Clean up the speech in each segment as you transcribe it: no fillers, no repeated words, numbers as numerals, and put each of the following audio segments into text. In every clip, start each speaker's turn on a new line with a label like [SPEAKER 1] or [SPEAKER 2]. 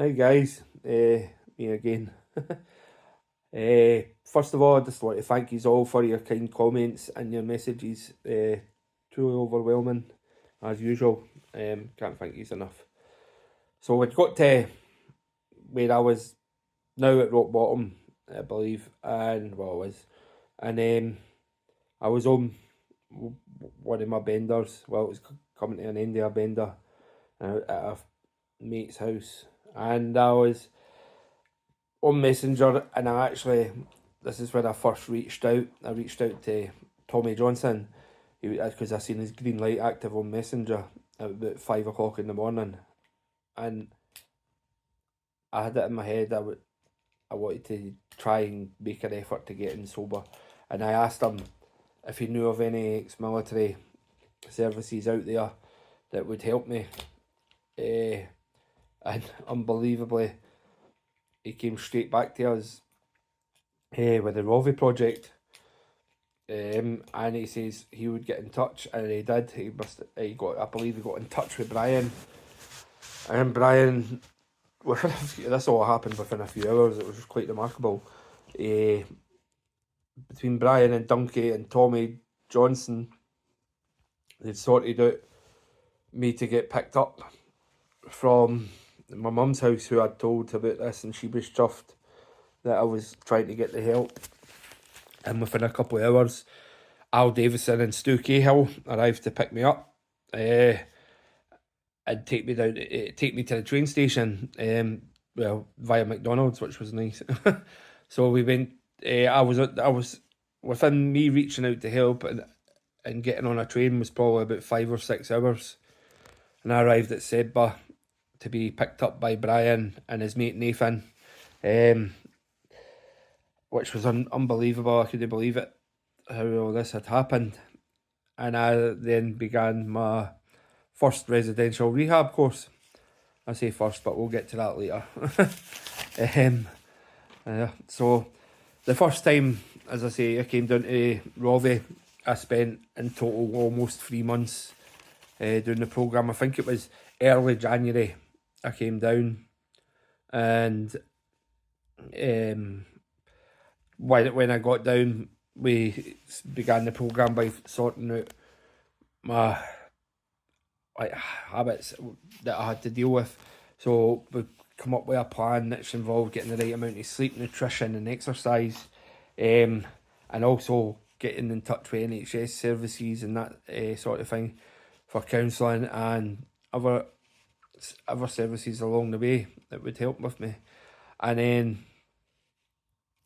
[SPEAKER 1] Hi guys, me again. First of all, I just want to thank you all for your kind comments and your messages. Truly overwhelming, as usual. Can't thank you enough. So we got to where I was now at rock bottom, I believe, and well, I was, and I was on one of my benders. Well, it was coming to an end of a bender at a mate's house, and I was on Messenger, and this is when I first reached out. I reached out to Tommy Johnson, because I seen his green light active on Messenger at about 5 o'clock in the morning, and I had it in my head I wanted to try and make an effort to get in sober, and I asked him if he knew of any ex-military services out there that would help me, and unbelievably, he came straight back to us with the Rovi project, and he says he would get in touch, and he did. I believe he got in touch with Brian, and Brian, this all happened within a few hours. It was quite remarkable. Between Brian and Donkey and Tommy Johnson, they'd sorted out me to get picked up from my mum's house, who I'd told about this, and she was chuffed that I was trying to get the help. And within a couple of hours, Al Davison and Stu Cahill arrived to pick me up, and take me to the train station. Via McDonald's, which was nice. So we went. I was within me reaching out to help and getting on a train was probably about 5 or 6 hours, and I arrived at Sedba to be picked up by Brian and his mate Nathan, which was unbelievable. I couldn't believe it, how all this had happened. And I then began my first residential rehab course. I say first, but we'll get to that later. So the first time, as I say, I came down to Rovi, I spent in total almost 3 months doing the programme. I think it was early January I came down, and when I got down, we began the programme by sorting out my habits that I had to deal with. So we come up with a plan that's involved getting the right amount of sleep, nutrition and exercise, and also getting in touch with NHS services and that sort of thing for counselling and other services along the way that would help with me. And then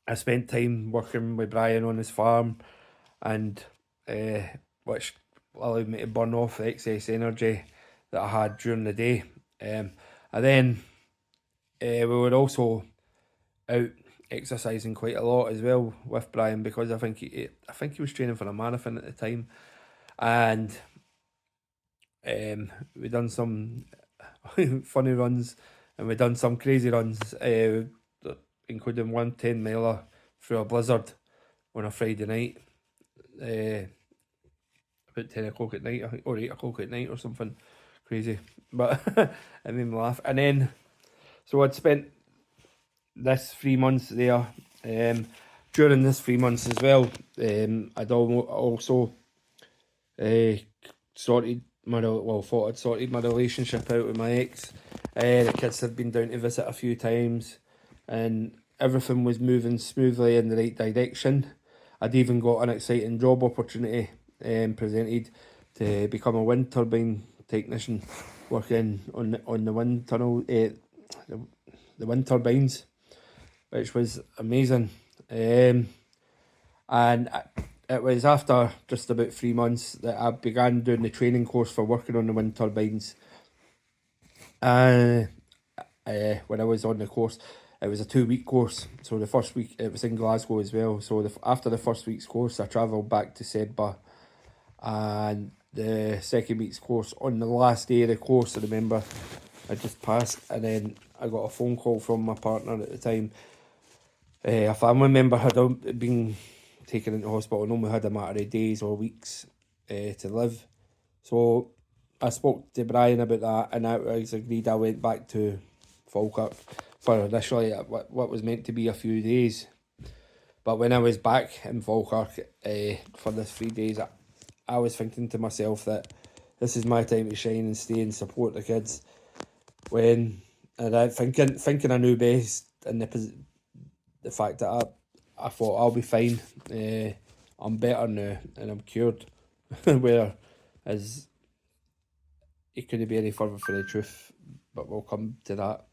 [SPEAKER 1] I spent time working with Brian on his farm, and which allowed me to burn off the excess energy that I had during the day. And then we were also out exercising quite a lot as well with Brian, because I think he was training for a marathon at the time, and we done some funny runs, and we done some crazy runs, including one 10-miler through a blizzard on a Friday night, about 10 o'clock at night, I think, or 8 o'clock at night or something crazy, but it made me laugh. And then, so I'd spent this 3 months there. During this 3 months as well, I'd also thought I'd sorted my relationship out with my ex. The kids had been down to visit a few times, and everything was moving smoothly in the right direction. I'd even got an exciting job opportunity presented to become a wind turbine technician, working on the wind tunnel, the wind turbines, which was amazing. And it was after just about 3 months that I began doing the training course for working on the wind turbines. When I was on the course, it was a 2-week course. So the first week, it was in Glasgow as well. So after the first week's course, I travelled back to Sedba. And the second week's course, on the last day of the course, I remember I just passed, and then I got a phone call from my partner at the time. A family member had been taken into hospital and only had a matter of days or weeks to live. So I spoke to Brian about that, and that was agreed. I went back to Falkirk for initially what was meant to be a few days. But when I was back in Falkirk for the 3 days, I was thinking to myself that this is my time to shine and stay and support the kids. And I thinking I knew best, and the fact that I thought I'll be fine. I'm better now and I'm cured. Whereas it couldn't be any further from the truth, but we'll come to that.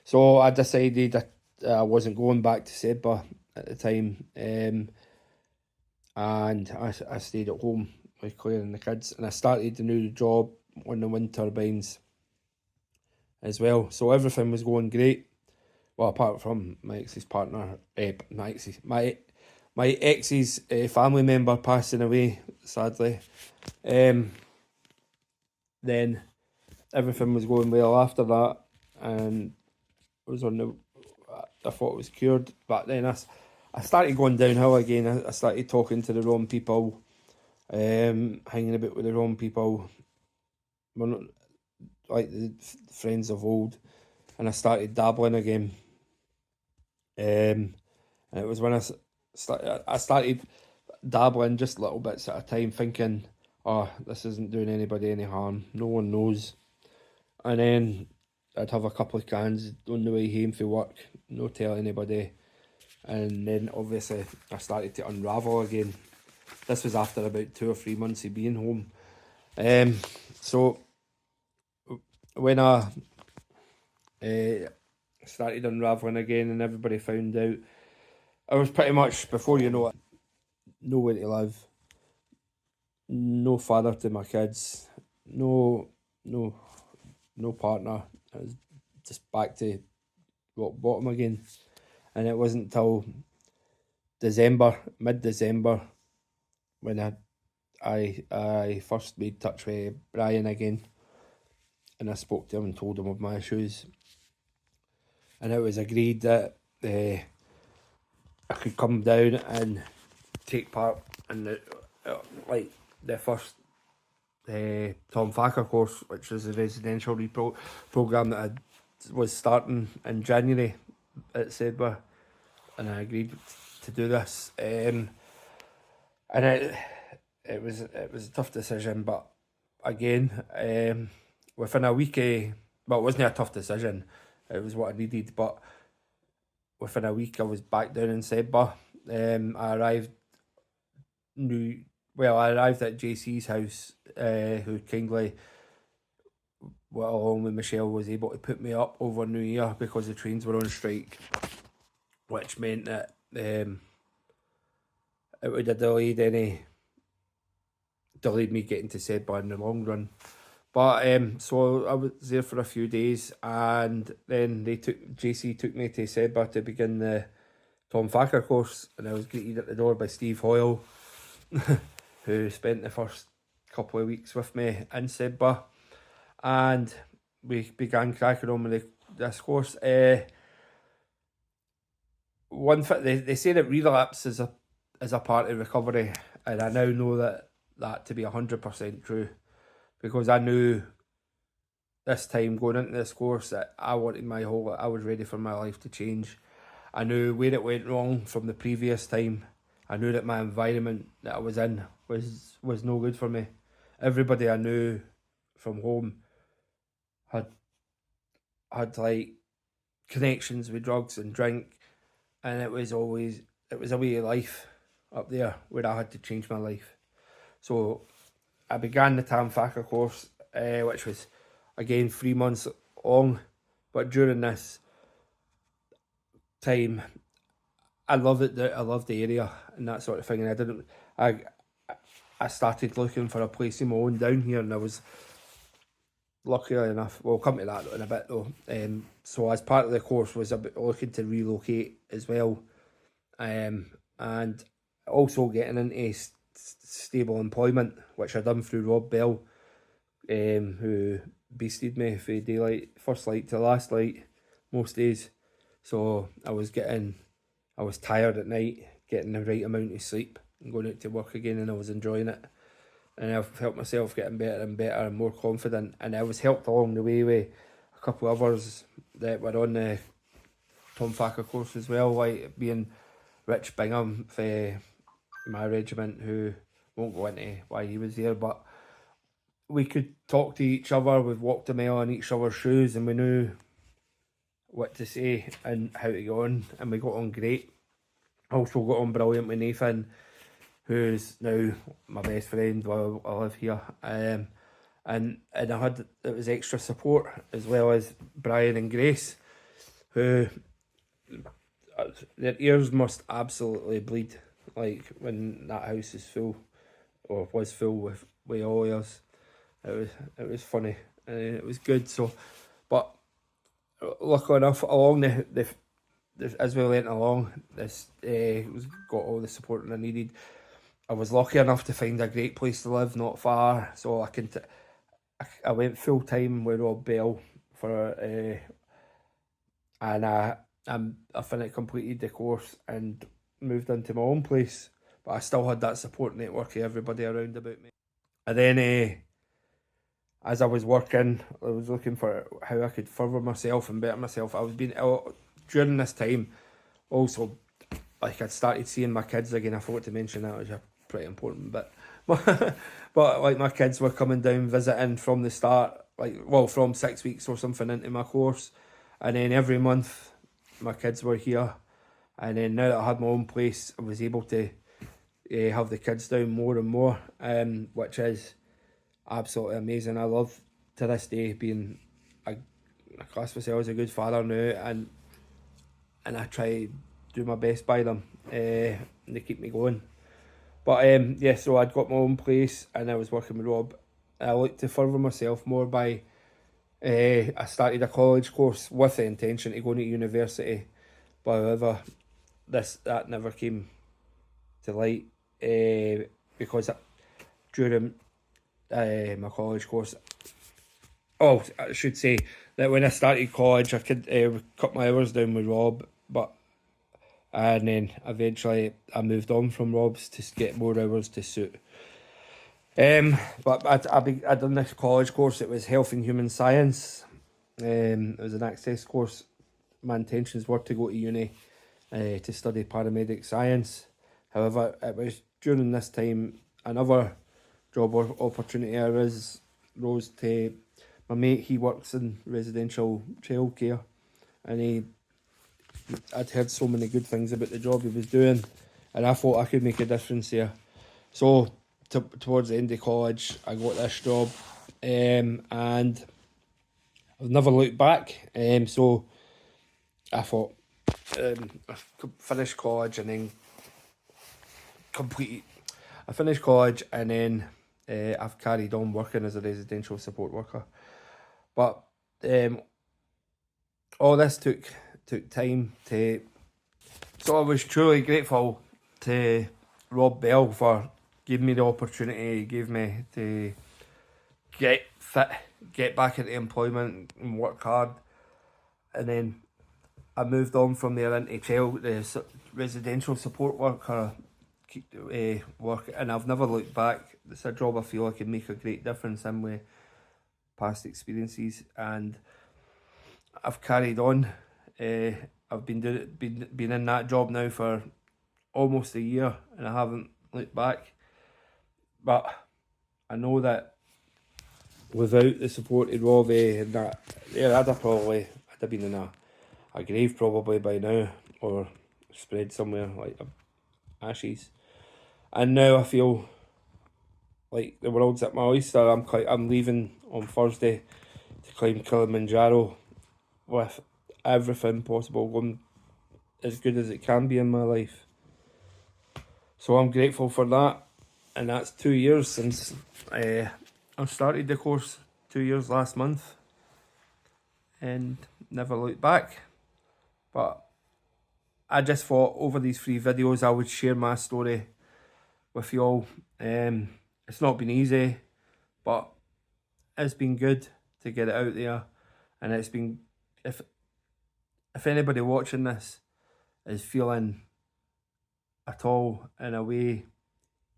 [SPEAKER 1] So I decided that I wasn't going back to Sedba at the time, and I stayed at home with Claire and the kids, and I started the new job on the wind turbines as well. So everything was going great. Well, apart from my ex's partner, my ex's family member passing away, sadly. Then everything was going well after that, and I was on the. I thought it was cured, but then I started going downhill again. I started talking to the wrong people, hanging about with the wrong people. We're not like the friends of old, and I started dabbling again. And it was when I started dabbling just little bits at a time, thinking, oh, this isn't doing anybody any harm, no one knows. And then I'd have a couple of cans on the way home from work, no tell anybody. And then obviously I started to unravel again. This was after about 2 or 3 months of being home. So when I started unraveling again and everybody found out, I was pretty much, before you know it, nowhere to live, no father to my kids, no partner. I was just back to rock bottom again. And it wasn't till mid-December, when I first made touch with Brian again, and I spoke to him and told him of my issues, and it was agreed that I could come down and take part in the first Tom Thacker course, which was a residential program that I was starting in January at Sedba, and I agreed to do this. And it was a tough decision, but again, within a week, well, it wasn't a tough decision. It was what I needed, but within a week, I was back down in Sedba. I arrived at JC's house, who kindly, along with Michelle, was able to put me up over New Year because the trains were on strike, which meant that it would have delayed me getting to Sedba in the long run. But so I was there for a few days, and then JC took me to Sedba to begin the Tom Thacker course, and I was greeted at the door by Steve Hoyle, who spent the first couple of weeks with me in Sedba, and we began cracking on with this course. One thing they say that relapse is a part of recovery, and I now know that to be 100% true, because I knew this time going into this course that I was ready for my life to change. I knew where it went wrong from the previous time. I knew that my environment that I was in was no good for me. Everybody I knew from home had like connections with drugs and drink, and it was a way of life up there where I had to change my life. So I began the Tom Thacker course, which was again 3 months long, but during this time I loved it. I loved the area and that sort of thing, and I started looking for a place of my own down here, and I was luckily enough, we'll come to that in a bit though. So as part of the course was looking to relocate as well, and also getting into stable employment, which I done through Rob Bell, who beasted me for daylight, first light to last light, most days. So I was tired at night, getting the right amount of sleep and going out to work again, and I was enjoying it. And I felt myself getting better and better and more confident, and I was helped along the way with a couple of others that were on the Tom Facker course as well, like being Rich Bingham for my regiment, who won't go into why he was there, but we could talk to each other. We've walked a mile in each other's shoes, and we knew what to say and how to get on, and we got on great. Also got on brilliant with Nathan, who's now my best friend while I live here. And I had, it was extra support, as well as Brian and Grace, who their ears must absolutely bleed, like when that house is full, or was full with all ears. It was funny and it was good. So, but luckily enough, along the as we went along, this got all the support I needed. I was lucky enough to find a great place to live, not far, so I went full time with Rob Bell for and I completed the course and moved into my own place, but I still had that support network of everybody around about me. And then as I was working, I was looking for how I could further myself and better myself. I was being ill during this time. Also, like, I'd started seeing my kids again. I forgot to mention that, which is a pretty important bit. But like, my kids were coming down visiting from the start, like, well, from 6 weeks or something into my course, and then every month my kids were here. And then now that I had my own place, I was able to have the kids down more and more, which is absolutely amazing. I love to this day being I class myself as a good father now, and I try to do my best by them. They keep me going. But yeah, so I'd got my own place and I was working with Rob. I looked to further myself more by I started a college course with the intention to go to university, but however, that never came to light because during my college course, oh, I should say that when I started college, I could cut my hours down with Rob, and then eventually I moved on from Rob's to get more hours to suit. But I done this college course. It was Health and Human Science. It was an access course. My intentions were to go to uni to study paramedic science. However, it was during this time another job opportunity rose to my mate. He works in residential childcare, and I'd heard so many good things about the job he was doing, and I thought I could make a difference here. So towards the end of college, I got this job, and I've never looked back. So I thought I finished college and then I finished college and then I've carried on working as a residential support worker. But all this took time to. So I was truly grateful to Rob Bell for giving me the opportunity. He gave me to get fit, get back into employment and work hard. And then I moved on from there into residential support worker work, and I've never looked back. It's a job I feel I can make a great difference in with past experiences, and I've carried on. I've been in that job now for almost a year, and I haven't looked back. But I know that without the support of Robbie and that, yeah, I'd have been in a grave probably by now, or spread somewhere like ashes. And now I feel like the world's at my oyster. I'm leaving on Thursday to climb Kilimanjaro with everything possible going as good as it can be in my life. So I'm grateful for that, and that's 2 years since I started the course. 2 years last month, and never looked back. But I just thought over these 3 videos I would share my story with you all. It's not been easy, but it's been good to get it out there, and it's been, if anybody watching this is feeling at all in a way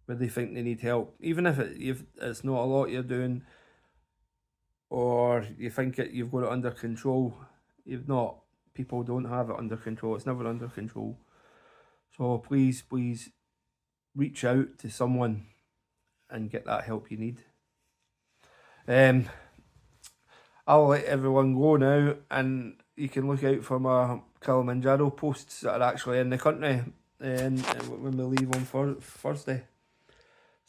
[SPEAKER 1] where they think they need help, even if it's not a lot you're doing, or you think you've got it under control. You've not. People don't have it under control. It's never under control. So please reach out to someone and get that help you need. I'll let everyone go now, and you can look out for my Kilimanjaro posts that are actually in the country and when we leave on Thursday.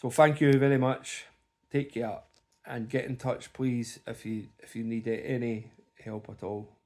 [SPEAKER 1] So thank you very much. Take care and get in touch, please, if you need any help at all.